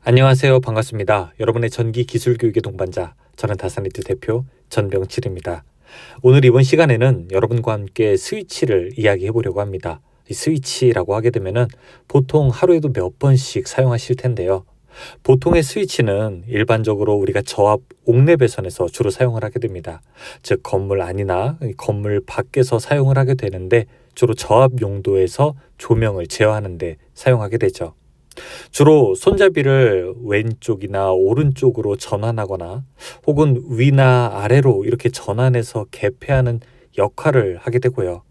안녕하세요. 반갑습니다. 여러분의 전기 기술 교육의 동반자, 저는 다산리트 대표 전병칠입니다. 오늘 이번 시간에는 여러분과 함께 스위치를 이야기해 보려고 합니다. 이 스위치라고 하게 되면은 보통 하루에도 몇 번씩 사용하실 텐데요. 보통의 스위치는 일반적으로 우리가 저압 옥내 배선에서 주로 사용을 하게 됩니다. 즉 건물 안이나 건물 밖에서 사용을 하게 되는데 주로 저압 용도에서 조명을 제어하는 데 사용하게 되죠. 주로 손잡이를 왼쪽이나 오른쪽으로 전환하거나 혹은 위나 아래로 이렇게 전환해서 개폐하는 역할을 하게 되고요.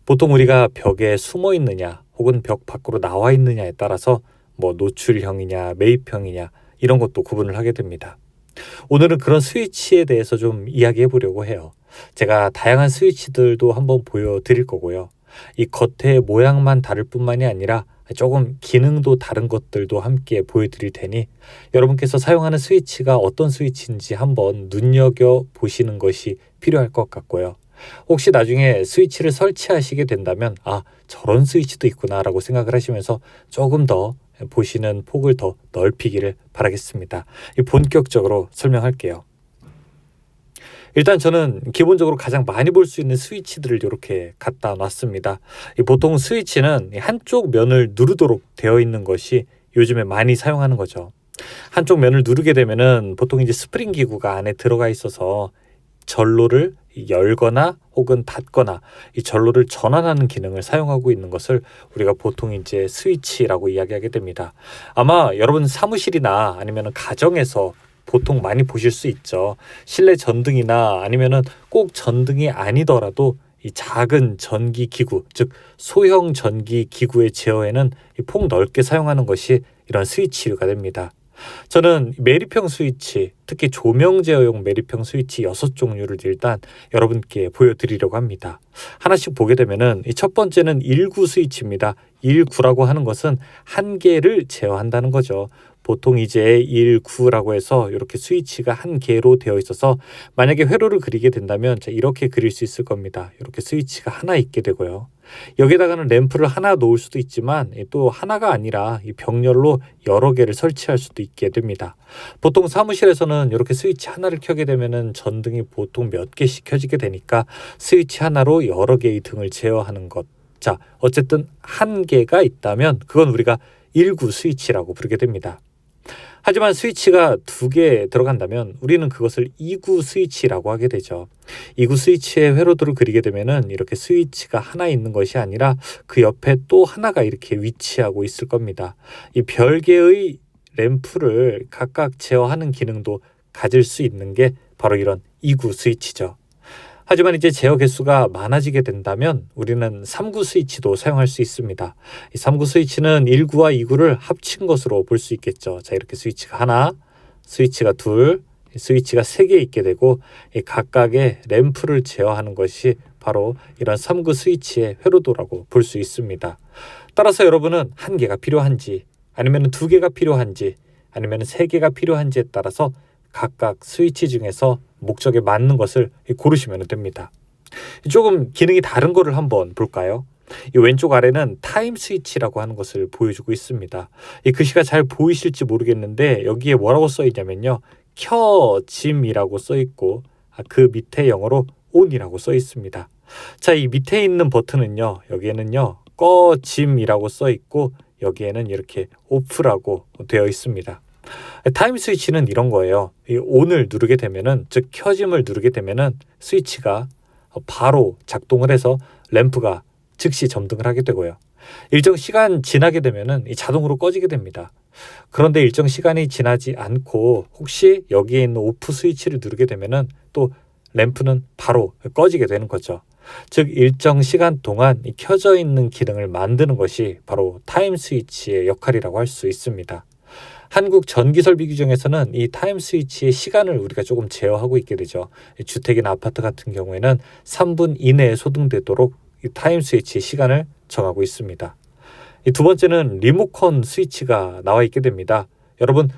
보통 우리가 벽에 숨어 있느냐 혹은 벽 밖으로 나와 있느냐에 따라서 노출형이냐 매입형이냐 이런 것도 구분을 하게 됩니다. 오늘은 그런 스위치에 대해서 좀 이야기해 보려고 해요. 제가 다양한 스위치들도 한번 보여드릴 거고요. 이 겉의 모양만 다를 뿐만이 아니라 조금 기능도 다른 것들도 함께 보여드릴 테니 여러분께서 사용하는 스위치가 어떤 스위치인지 한번 눈여겨보시는 것이 필요할 것 같고요. 혹시 나중에 스위치를 설치하시게 된다면 저런 스위치도 있구나 라고 생각을 하시면서 조금 더 보시는 폭을 더 넓히기를 바라겠습니다. 본격적으로 설명할게요. 일단 저는 기본적으로 가장 많이 볼 수 있는 스위치들을 이렇게 갖다 놨습니다. 보통 스위치는 한쪽 면을 누르도록 되어 있는 것이 요즘에 많이 사용하는 거죠. 한쪽 면을 누르게 되면은 보통 이제 스프링 기구가 안에 들어가 있어서 전로를 열거나 혹은 닫거나 이 전로를 전환하는 기능을 사용하고 있는 것을 우리가 보통 이제 스위치라고 이야기하게 됩니다. 아마 여러분 사무실이나 아니면 가정에서 보통 많이 보실 수 있죠. 실내 전등이나 아니면은 꼭 전등이 아니더라도 이 작은 전기 기구, 즉 소형 전기 기구의 제어에는 폭 넓게 사용하는 것이 이런 스위치가 됩니다. 저는 매립형 스위치, 특히 조명 제어용 매립형 스위치 6종류를 일단 여러분께 보여드리려고 합니다. 하나씩 보게 되면은 첫 번째는 1구 스위치입니다. 1구라고 하는 것은 한 개를 제어한다는 거죠. 보통 이제 1구라고 해서 이렇게 스위치가 한 개로 되어 있어서 만약에 회로를 그리게 된다면 이렇게 그릴 수 있을 겁니다. 이렇게 스위치가 하나 있게 되고요. 여기다가는 램프를 하나 놓을 수도 있지만 또 하나가 아니라 이 병렬로 여러 개를 설치할 수도 있게 됩니다. 보통 사무실에서는 이렇게 스위치 하나를 켜게 되면은 전등이 보통 몇 개씩 켜지게 되니까 스위치 하나로 여러 개의 등을 제어하는 것. 자, 어쨌든 한 개가 있다면 그건 우리가 1구 스위치라고 부르게 됩니다. 하지만 스위치가 2개 들어간다면 우리는 그것을 2구 스위치라고 하게 되죠. 2구 스위치의 회로도를 그리게 되면은 이렇게 스위치가 하나 있는 것이 아니라 그 옆에 또 하나가 이렇게 위치하고 있을 겁니다. 이 별개의 램프를 각각 제어하는 기능도 가질 수 있는 게 바로 이런 2구 스위치죠. 하지만 이제 제어 개수가 많아지게 된다면 우리는 3구 스위치도 사용할 수 있습니다. 이 3구 스위치는 1구와 2구를 합친 것으로 볼 수 있겠죠. 자, 이렇게 스위치가 하나, 스위치가 둘, 스위치가 3개 있게 되고 이 각각의 램프를 제어하는 것이 바로 이런 3구 스위치의 회로도라고 볼 수 있습니다. 따라서 여러분은 한 개가 필요한지 아니면 2개가 필요한지 아니면 3개가 필요한지에 따라서 각각 스위치 중에서 목적에 맞는 것을 고르시면 됩니다. 조금 기능이 다른 거를 한번 볼까요? 이 왼쪽 아래는 타임 스위치라고 하는 것을 보여주고 있습니다. 이 글씨가 잘 보이실지 모르겠는데 여기에 뭐라고 써 있냐면요. 켜짐이라고 써 있고 그 밑에 영어로 온이라고 써 있습니다. 자, 이 밑에 있는 버튼은요. 여기에는요. 꺼짐이라고 써 있고 여기에는 이렇게 오프라고 되어 있습니다. 타임 스위치는 이런 거예요. 이 온을 누르게 되면은, 즉 켜짐을 누르게 되면은 스위치가 바로 작동을 해서 램프가 즉시 점등을 하게 되고요. 일정 시간 지나게 되면은 이 자동으로 꺼지게 됩니다. 그런데 일정 시간이 지나지 않고 혹시 여기에 있는 오프 스위치를 누르게 되면은 또 램프는 바로 꺼지게 되는 거죠. 즉 일정 시간 동안 이 켜져 있는 기능을 만드는 것이 바로 타임 스위치의 역할이라고 할 수 있습니다. 한국 전기설비 규정에서는 이 타임 스위치의 시간을 우리가 조금 제어하고 있게 되죠. 주택이나 아파트 같은 경우에는 3분 이내에 소등되도록 이 타임 스위치의 시간을 정하고 있습니다. 이 두 번째는 리모컨 스위치가 나와 있게 됩니다. 여러분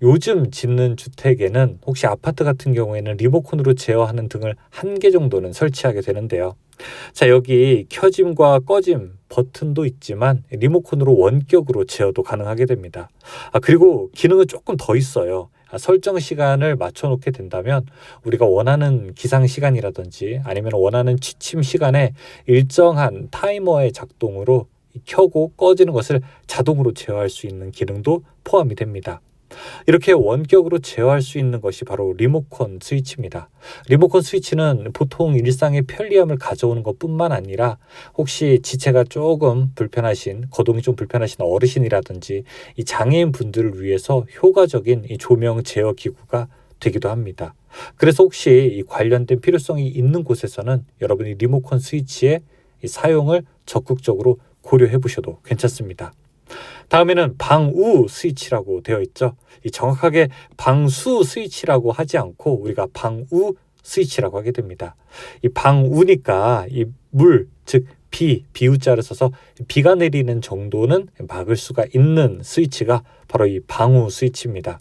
요즘 짓는 주택에는 혹시 아파트 같은 경우에는 리모컨으로 제어하는 등을 한 개 정도는 설치하게 되는데요. 자, 여기 켜짐과 꺼짐 버튼도 있지만 리모컨으로 원격으로 제어도 가능하게 됩니다. 그리고 기능은 조금 더 있어요. 설정 시간을 맞춰 놓게 된다면 우리가 원하는 기상 시간이라든지 아니면 원하는 취침 시간에 일정한 타이머의 작동으로 켜고 꺼지는 것을 자동으로 제어할 수 있는 기능도 포함이 됩니다. 이렇게 원격으로 제어할 수 있는 것이 바로 리모컨 스위치입니다. 리모컨 스위치는 보통 일상의 편리함을 가져오는 것뿐만 아니라 혹시 지체가 조금 불편하신, 거동이 좀 불편하신 어르신이라든지 이 장애인 분들을 위해서 효과적인 이 조명 제어 기구가 되기도 합니다. 그래서 혹시 이 관련된 필요성이 있는 곳에서는 여러분이 리모컨 스위치의 이 사용을 적극적으로 고려해 보셔도 괜찮습니다. 다음에는 방우 스위치라고 되어 있죠. 이 정확하게 방수 스위치라고 하지 않고 우리가 방우 스위치라고 하게 됩니다. 이 방우니까 이 물, 즉 비우자를 써서 비가 내리는 정도는 막을 수가 있는 스위치가 바로 이 방우 스위치입니다.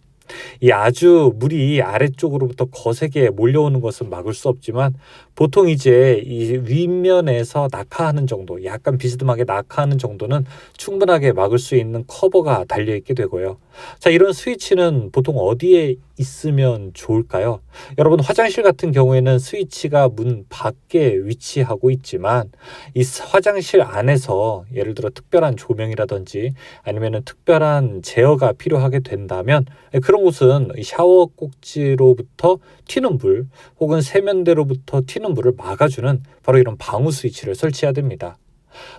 이 아주 물이 아래쪽으로부터 거세게 몰려오는 것은 막을 수 없지만 보통 이제 이 윗면에서 낙하하는 정도, 약간 비스듬하게 낙하하는 정도는 충분하게 막을 수 있는 커버가 달려 있게 되고요. 자, 이런 스위치는 보통 어디에 있으면 좋을까요? 여러분, 화장실 같은 경우에는 스위치가 문 밖에 위치하고 있지만 이 화장실 안에서 예를 들어 특별한 조명이라든지 아니면 특별한 제어가 필요하게 된다면 그런 곳은 샤워 꼭지로부터 튀는 물 혹은 세면대로부터 튀는 물을 막아주는 바로 이런 방우 스위치를 설치해야 됩니다.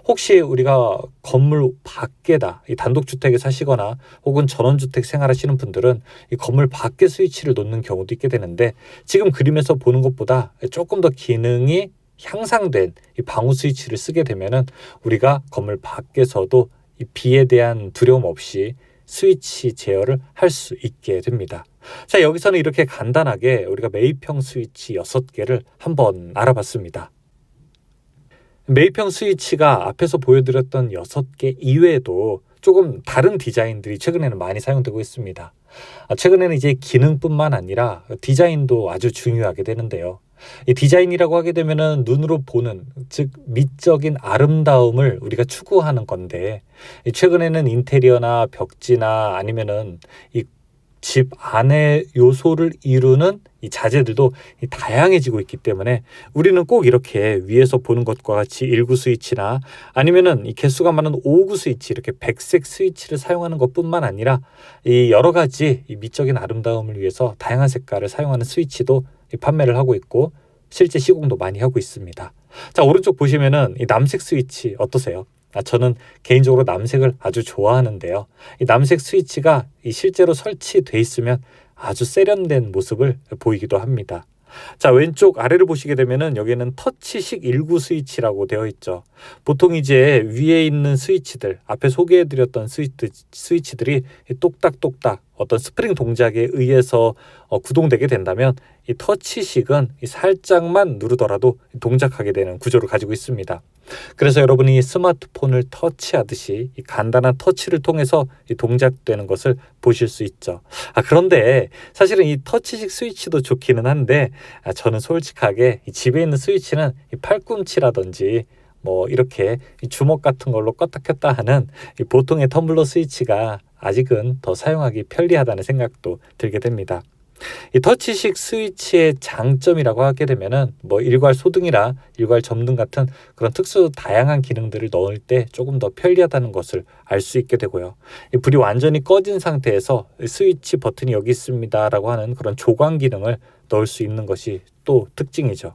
혹시 우리가 건물 밖에다 이 단독주택에 사시거나 혹은 전원주택 생활하시는 분들은 이 건물 밖에 스위치를 놓는 경우도 있게 되는데 지금 그림에서 보는 것보다 조금 더 기능이 향상된 이 방우 스위치를 쓰게 되면은 우리가 건물 밖에서도 이 비에 대한 두려움 없이 스위치 제어를 할 수 있게 됩니다. 자, 여기서는 이렇게 간단하게 우리가 매입형 스위치 6개를 한번 알아봤습니다. 매입형 스위치가 앞에서 보여드렸던 6개 이외에도 조금 다른 디자인들이 최근에는 많이 사용되고 있습니다. 최근에는 이제 기능뿐만 아니라 디자인도 아주 중요하게 되는데요. 이 디자인이라고 하게 되면은 눈으로 보는, 즉 미적인 아름다움을 우리가 추구하는 건데 최근에는 인테리어나 벽지나 아니면은 이 집 안의 요소를 이루는 이 자재들도 다양해지고 있기 때문에 우리는 꼭 이렇게 위에서 보는 것과 같이 1구 스위치나 아니면은 이 개수가 많은 5구 스위치, 이렇게 백색 스위치를 사용하는 것뿐만 아니라 이 여러 가지 이 미적인 아름다움을 위해서 다양한 색깔을 사용하는 스위치도 판매를 하고 있고 실제 시공도 많이 하고 있습니다. 자, 오른쪽 보시면은 이 남색 스위치 어떠세요? 저는 개인적으로 남색을 아주 좋아하는데요. 이 남색 스위치가 실제로 설치돼 있으면 아주 세련된 모습을 보이기도 합니다. 자, 왼쪽 아래를 보시게 되면은 여기는 터치식 1구 스위치라고 되어 있죠. 보통 이제 위에 있는 스위치들, 앞에 소개해드렸던 스위치들이 똑딱똑딱 어떤 스프링 동작에 의해서 구동되게 된다면 이 터치식은 살짝만 누르더라도 동작하게 되는 구조를 가지고 있습니다. 그래서 여러분이 스마트폰을 터치하듯이 이 간단한 터치를 통해서 이 동작되는 것을 보실 수 있죠. 그런데 사실은 이 터치식 스위치도 좋기는 한데 저는 솔직하게 이 집에 있는 스위치는 이 팔꿈치라든지 뭐 이렇게 이 주먹 같은 걸로 껐다 켰다 하는 이 보통의 텀블러 스위치가 아직은 더 사용하기 편리하다는 생각도 들게 됩니다. 이 터치식 스위치의 장점이라고 하게 되면은 뭐 일괄 소등이나 일괄 점등 같은 그런 특수 다양한 기능들을 넣을 때 조금 더 편리하다는 것을 알 수 있게 되고요. 이 불이 완전히 꺼진 상태에서 스위치 버튼이 여기 있습니다라고 하는 그런 조광 기능을 넣을 수 있는 것이 또 특징이죠.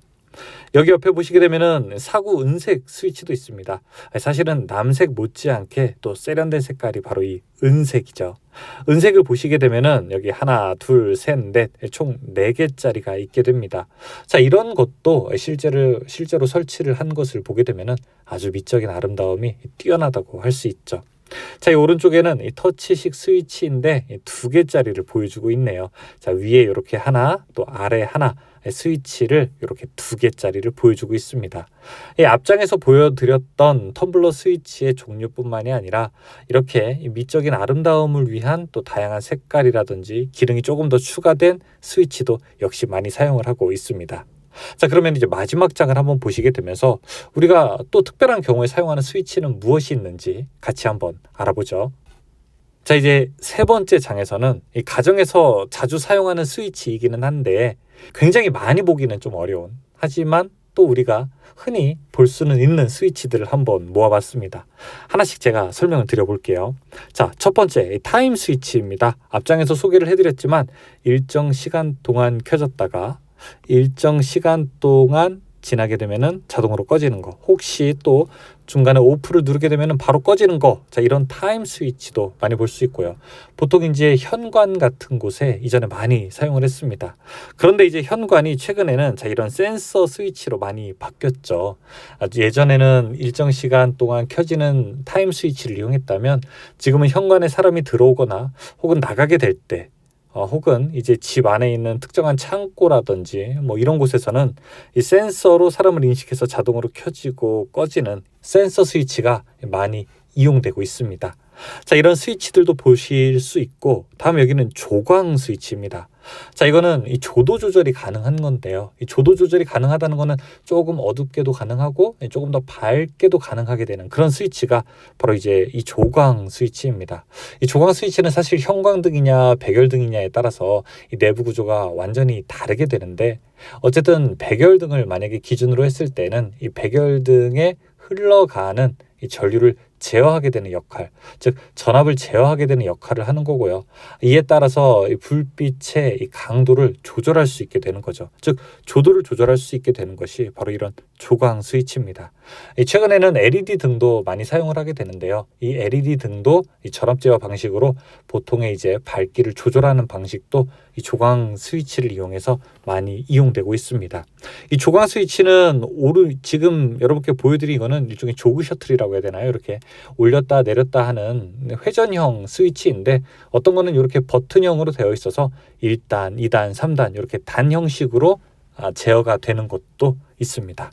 여기 옆에 보시게 되면은 사구 은색 스위치도 있습니다. 사실은 남색 못지않게 또 세련된 색깔이 바로 이 은색이죠. 은색을 보시게 되면은 여기 하나, 둘, 셋, 넷, 총 4개짜리가 있게 됩니다. 자, 이런 것도 실제로 설치를 한 것을 보게 되면은 아주 미적인 아름다움이 뛰어나다고 할 수 있죠. 자, 이 오른쪽에는 이 터치식 스위치인데 이 2개짜리를 보여주고 있네요. 자, 위에 이렇게 하나, 또 아래 하나 스위치를 이렇게 2개짜리를 보여주고 있습니다. 이 앞장에서 보여드렸던 텀블러 스위치의 종류뿐만이 아니라 이렇게 미적인 아름다움을 위한 또 다양한 색깔이라든지 기능이 조금 더 추가된 스위치도 역시 많이 사용을 하고 있습니다. 자, 그러면 이제 마지막 장을 한번 보시게 되면서 우리가 또 특별한 경우에 사용하는 스위치는 무엇이 있는지 같이 한번 알아보죠. 자, 이제 3번째 장에서는 이 가정에서 자주 사용하는 스위치이기는 한데 굉장히 많이 보기는 좀 어려운, 하지만 또 우리가 흔히 볼 수는 있는 스위치들을 한번 모아봤습니다. 하나씩 제가 설명을 드려볼게요. 자, 첫 번째 타임 스위치입니다. 앞장에서 소개를 해드렸지만 일정 시간 동안 켜졌다가 일정 시간 동안 지나게 되면은 자동으로 꺼지는 거, 혹시 또 중간에 오프를 누르게 되면은 바로 꺼지는 거, 자, 이런 타임 스위치도 많이 볼 수 있고요. 보통 이제 현관 같은 곳에 이전에 많이 사용을 했습니다. 그런데 이제 현관이 최근에는 자, 이런 센서 스위치로 많이 바뀌었죠. 예전에는 일정 시간 동안 켜지는 타임 스위치를 이용했다면 지금은 현관에 사람이 들어오거나 혹은 나가게 될때 혹은 이제 집 안에 있는 특정한 창고라든지 뭐 이런 곳에서는 이 센서로 사람을 인식해서 자동으로 켜지고 꺼지는 센서 스위치가 많이 이용되고 있습니다. 자, 이런 스위치들도 보실 수 있고, 다음 여기는 조광 스위치입니다. 자, 이거는 이 조도 조절이 가능한 건데요. 이 조도 조절이 가능하다는 거는 조금 어둡게도 가능하고 조금 더 밝게도 가능하게 되는 그런 스위치가 바로 이제 이 조광 스위치입니다. 이 조광 스위치는 사실 형광등이냐 백열등이냐에 따라서 이 내부 구조가 완전히 다르게 되는데, 어쨌든 백열등을 만약에 기준으로 했을 때는 이 백열등에 흘러가는 이 전류를 제어하게 되는 역할, 즉 전압을 제어하게 되는 역할을 하는 거고요. 이에 따라서 이 불빛의 이 강도를 조절할 수 있게 되는 거죠. 즉 조도를 조절할 수 있게 되는 것이 바로 이런 조광 스위치입니다. 최근에는 LED 등도 많이 사용을 하게 되는데요. 이 LED 등도 이 전압 제어 방식으로 보통의 이제 밝기를 조절하는 방식도 이 조광 스위치를 이용해서 많이 이용되고 있습니다. 이 조광 스위치는 지금 여러분께 보여드린 거는 일종의 조그 셔틀이라고 해야 되나요? 이렇게 올렸다 내렸다 하는 회전형 스위치인데, 어떤 거는 이렇게 버튼형으로 되어 있어서 1단, 2단, 3단 이렇게 단 형식으로 제어가 되는 것도 있습니다.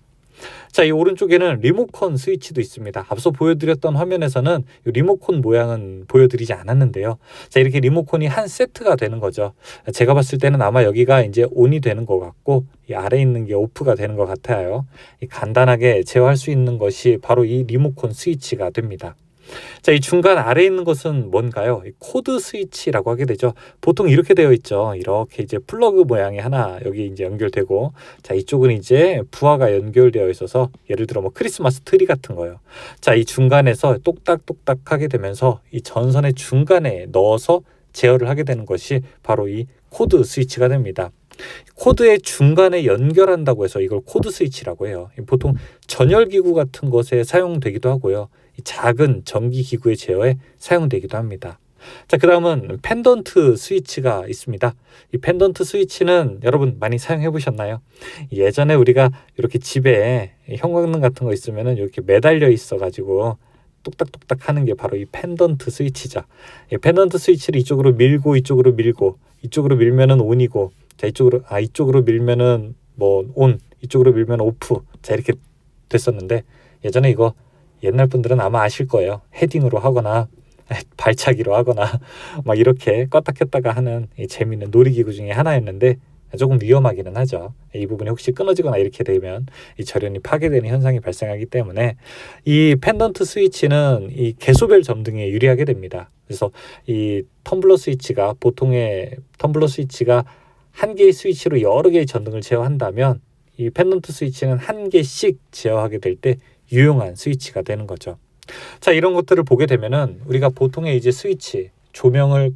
자, 이 오른쪽에는 리모컨 스위치도 있습니다. 앞서 보여드렸던 화면에서는 이 리모컨 모양은 보여드리지 않았는데요. 자, 이렇게 리모컨이 한 세트가 되는 거죠. 제가 봤을 때는 아마 여기가 이제 온이 되는 것 같고 이 아래에 있는 게 오프가 되는 것 같아요. 간단하게 제어할 수 있는 것이 바로 이 리모컨 스위치가 됩니다. 자, 이 중간 아래에 있는 것은 뭔가요? 이 코드 스위치라고 하게 되죠. 보통 이렇게 되어 있죠. 이렇게 이제 플러그 모양이 하나 여기 이제 연결되고, 자, 이쪽은 이제 부하가 연결되어 있어서 예를 들어 뭐 크리스마스 트리 같은 거요. 자, 이 중간에서 똑딱똑딱 하게 되면서 이 전선의 중간에 넣어서 제어를 하게 되는 것이 바로 이 코드 스위치가 됩니다. 코드의 중간에 연결한다고 해서 이걸 코드 스위치라고 해요. 보통 전열기구 같은 것에 사용되기도 하고요. 작은 전기기구의 제어에 사용되기도 합니다. 자, 그 다음은 펜던트 스위치가 있습니다. 이 펜던트 스위치는 여러분 많이 사용해 보셨나요? 예전에 우리가 이렇게 집에 형광등 같은 거 있으면 이렇게 매달려 있어 가지고 똑딱똑딱 하는 게 바로 이 펜던트 스위치죠. 이 펜던트 스위치를 이쪽으로 밀고 이쪽으로 밀고, 이쪽으로 밀면은 온이고, 자, 이쪽으로 밀면은 뭐 온, 이쪽으로 밀면 오프, 자, 이렇게 됐었는데, 예전에 이거 옛날 분들은 아마 아실 거예요. 헤딩으로 하거나 발차기로 하거나 막 이렇게 껐다 켰다가 하는 이 재미있는 놀이기구 중에 하나였는데, 조금 위험하기는 하죠. 이 부분이 혹시 끊어지거나 이렇게 되면 이 절연이 파괴되는 현상이 발생하기 때문에 이 펜던트 스위치는 이 개소별 점등에 유리하게 됩니다. 그래서 이 텀블러 스위치가, 보통의 텀블러 스위치가 한 개의 스위치로 여러 개의 전등을 제어한다면 이 펜던트 스위치는 한 개씩 제어하게 될 때 유용한 스위치가 되는 거죠. 자, 이런 것들을 보게 되면은 우리가 보통의 이제 스위치, 조명을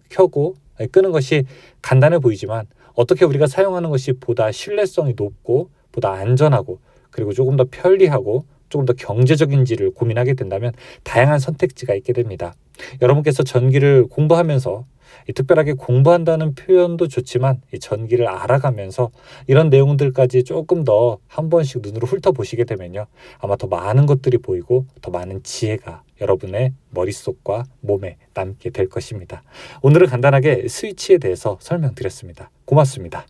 켜고 끄는 것이 간단해 보이지만 어떻게 우리가 사용하는 것이 보다 신뢰성이 높고 보다 안전하고 그리고 조금 더 편리하고 조금 더 경제적인지를 고민하게 된다면 다양한 선택지가 있게 됩니다. 여러분께서 전기를 공부하면서 특별하게 공부한다는 표현도 좋지만 이 전기를 알아가면서 이런 내용들까지 조금 더 한 번씩 눈으로 훑어보시게 되면요. 아마 더 많은 것들이 보이고 더 많은 지혜가 여러분의 머릿속과 몸에 남게 될 것입니다. 오늘은 간단하게 스위치에 대해서 설명드렸습니다. 고맙습니다.